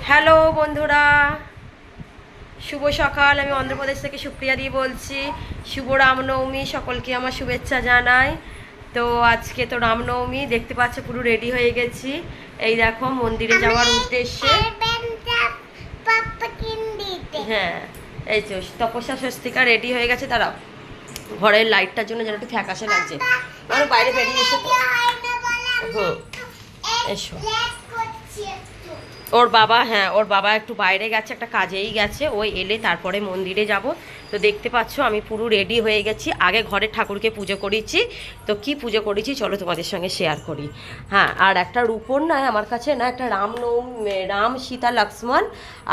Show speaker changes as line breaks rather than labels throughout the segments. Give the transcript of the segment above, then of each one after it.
Hello বন্ধুরা, শুভ সকাল। আমি অন্ধ্রপ্রদেশ থেকে সুপ্রিয়া দি বলছি। শুভ রামনবমী, সকলকে আমার শুভেচ্ছা জানাই। তো আজকে তো রামনবমী, দেখতে পাচ্ছ পুরো রেডি হয়ে গেছি। এই দেখো মন্দিরে যাওয়ার উদ্দেশ্যে। হ্যাঁ, এই তো তপস্যা স্বস্তিকা রেডি হয়ে গেছে। তারাও ঘরের লাইটটার জন্য যেন একটু ফ্যাকাশে লাগছে। মানে বাইরে বেরিয়ে এসো তো। হুম, এসো। ওর বাবা, হ্যাঁ ওর বাবা একটু বাইরে গেছে, একটা কাজেই গেছে। ওই এলে তারপরে মন্দিরে যাব। তো দেখতে পাচ্ছ আমি পুরো রেডি হয়ে গেছি। আগে ঘরের ঠাকুরকে পুজো করেছি। তো কি পুজো করেছি চলো তোমাদের সঙ্গে শেয়ার করি। হ্যাঁ, আর একটা রূপোর নয় আমার কাছে না, একটা রাম সীতা লক্ষ্মণ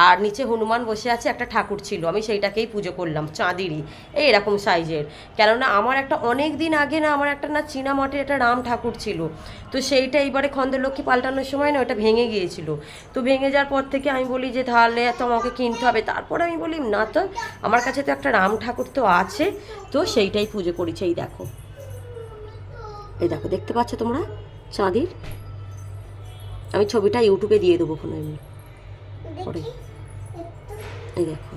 আর নিচে হনুমান বসে আছে একটা ঠাকুর ছিল। আমি সেইটাকেই পুজো করলাম, চাঁদিরই এই এরকম সাইজের। কেননা আমার একটা অনেক দিন আগে না, আমার একটা না চীনা মাটির একটা রাম ঠাকুর ছিল। তো সেইটা এইবারে খন্দলক্ষ্মী পাল্টানোর সময় না ওটা ভেঙে গিয়েছিল। তো ভেঙে যাওয়ার পর থেকে আমি বলি যে তাহলে তো আমাকে কিনতে হবে। তারপর আমি বলি না, তো আমার কাছে তো একটা রাম ঠাকুর তো আছে, তো সেইটাই পুজো করেছি। এই দেখো, এই দেখো দেখতে পাচ্ছ তোমরা চাঁদির। আমি ছবিটা ইউটিউবে দিয়ে দেবো কোনো এমনি পরে। এই দেখো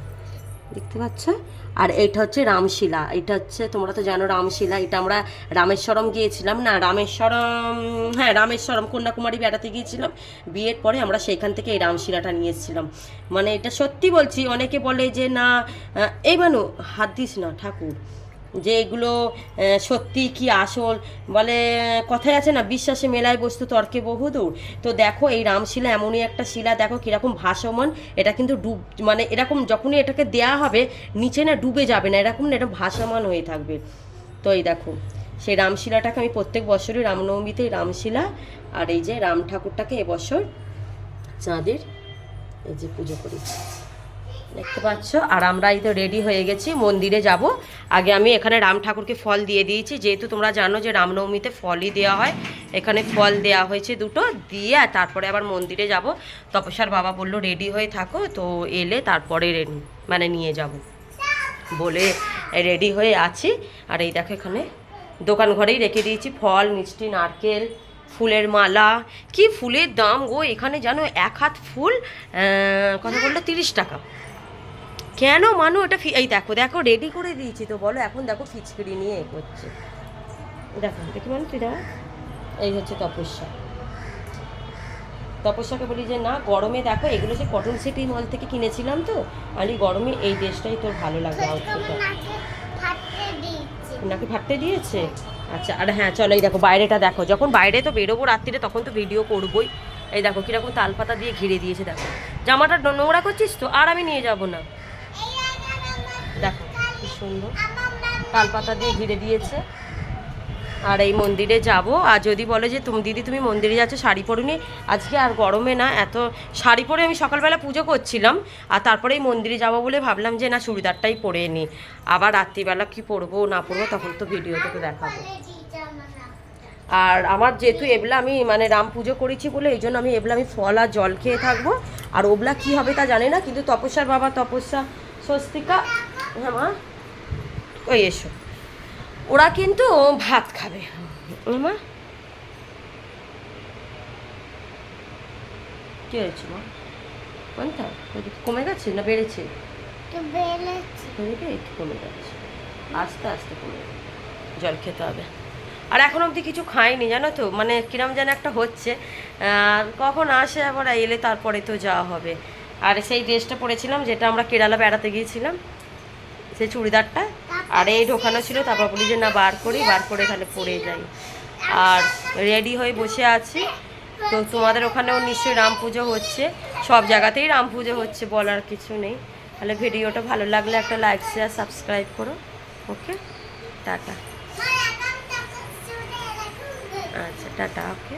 দেখতে পাচ্ছ। আর এইটা হচ্ছে রামশিলা। এটা হচ্ছে, তোমরা তো জানো রামশিলা। এটা আমরা রামেশ্বরম গিয়েছিলাম না, রামেশ্বরম, হ্যাঁ রামেশ্বরম কন্যাকুমারী বেড়াতে গিয়েছিলাম বিয়ের পরে। আমরা সেইখান থেকে এই রামশিলাটা নিয়ে এসেছিলাম। মানে এটা সত্যি বলছি। অনেকে বলে যে না এই মানু হাত দিস না ঠাকুর, যে এগুলো সত্যি কি আসল, বলে কথায় আছে না, বিশ্বাসে মেলায় বস্তু তর্কে বহুদূর। তো দেখো এই রামশিলা এমনই একটা শিলা, দেখো কীরকম ভাসমান। এটা কিন্তু মানে এরকম যখনই এটাকে দেয়া হবে নিচে না ডুবে যাবে না, এরকম না, এটা ভাসমান হয়ে থাকবে। তো এই দেখো সেই রামশিলাটাকে আমি প্রত্যেক বছরই রামনবমীতে রামশিলা আর এই যে রাম ঠাকুরটাকে এবছর চাঁদের এই যে পুজো করি, দেখতে পাচ্ছ। আর আমরা এই তো রেডি হয়ে গেছি, মন্দিরে যাব। আগে আমি এখানে রাম ঠাকুরকে ফল দিয়ে দিয়েছি, যেহেতু তোমরা জানো যে রামনবমীতে ফলই দেওয়া হয়। এখানে ফল দেওয়া হয়েছে দুটো, দিয়ে তারপরে আবার মন্দিরে যাব। তপস্যার বাবা বললো রেডি হয়ে থাকো, তো এলে তারপরে মানে নিয়ে যাব বলে রেডি হয়ে আছি। আর এই দেখো এখানে দোকান ঘরেই রেখে দিয়েছি ফল, মিষ্টি, নারকেল, ফুলের মালা। কি ফুলের দাম গো এখানে জানো, এক হাত ফুল কথা বললো 30 টাকা। কেন মানু এটা এই দেখো দেখো রেডি করে দিয়েছি তো, বলো এখন দেখো ফিচকিরি নিয়ে এ করছে। দেখো দেখি মানু তুই দাও। এই হচ্ছে তপস্যা। তপস্যাকে বলি যে না গরমে দেখো, এগুলো যে কটন সিটি মল থেকে কিনেছিলাম, তো আমি গরমে এই ড্রেসটাই তোর ভালো লাগবে আউটফিটটা। নাকি ফাটতে দিয়েছে? আচ্ছা। আর হ্যাঁ চলো এই দেখো বাইরেটা দেখো, যখন বাইরে তো বেরোবো রাত্রিরে তখন তো ভিডিও করবোই। এই দেখো কীরকম তালপাতা দিয়ে ঘিরে দিয়েছে। দেখো জামাটা নোংরা করছিস তো, আর আমি নিয়ে যাব না। দেখো কি সুন্দর তালপাতা দিয়ে ঘিরে দিয়েছে। আর এই মন্দিরে যাব। আর যদি বলে যে তুমি দিদি তুমি মন্দিরে যাচ্ছ শাড়ি পরুনি, আজকে আর গরমে না এত শাড়ি পরে আমি সকালবেলা পুজো করছিলাম। আর তারপরে এই মন্দিরে যাব বলে ভাবলাম যে না চুড়িদারটাই পরে নিই। আবার রাত্রিবেলা কি পরবো না পরবো তখন তো ভিডিওটাকে দেখাবো। আর আমার যেহেতু এবলা আমি মানে রাম পুজো করেছি বলে এই জন্য আমি এবলা আমি ফল আর জল খেয়ে থাকবো। আর ওবলা কি হবে তা জানি না, কিন্তু তপস্যার বাবা তপস্যা স্বস্তিকা, হ্যাঁ মা ওই এসো, ওরা কিন্তু ভাত খাবে। মা কি হয়েছে মা? কোনটা কমে গেছে না বেড়েছে? কমে যাচ্ছে, আস্তে আস্তে কমে যাবে। জল খেতে হবে। আর এখন অবধি কিছু খাইনি জানো তো, মানে কিরম যেন একটা হচ্ছে। আর কখন আসে আবার এলে তারপরে তো যাওয়া হবে। আর সেই ড্রেসটা পরেছিলাম যেটা আমরা কেরালা বেড়াতে গিয়েছিলাম, সেই চুড়িদারটা। আর এই ঢোকানো ছিল, তারপর বলি যে না বার করি, বার করে তাহলে পরে যাই। আর রেডি হয়ে বসে আছি। তো তোমাদের ওখানেও নিশ্চয়ই রাম পুজো হচ্ছে, সব জায়গাতেই রাম পুজো হচ্ছে, বলার কিছু নেই। তাহলে ভিডিওটা ভালো লাগলে একটা লাইক শেয়ার সাবস্ক্রাইব করো। ওকে, টাটা। আচ্ছা টাটা। ওকে।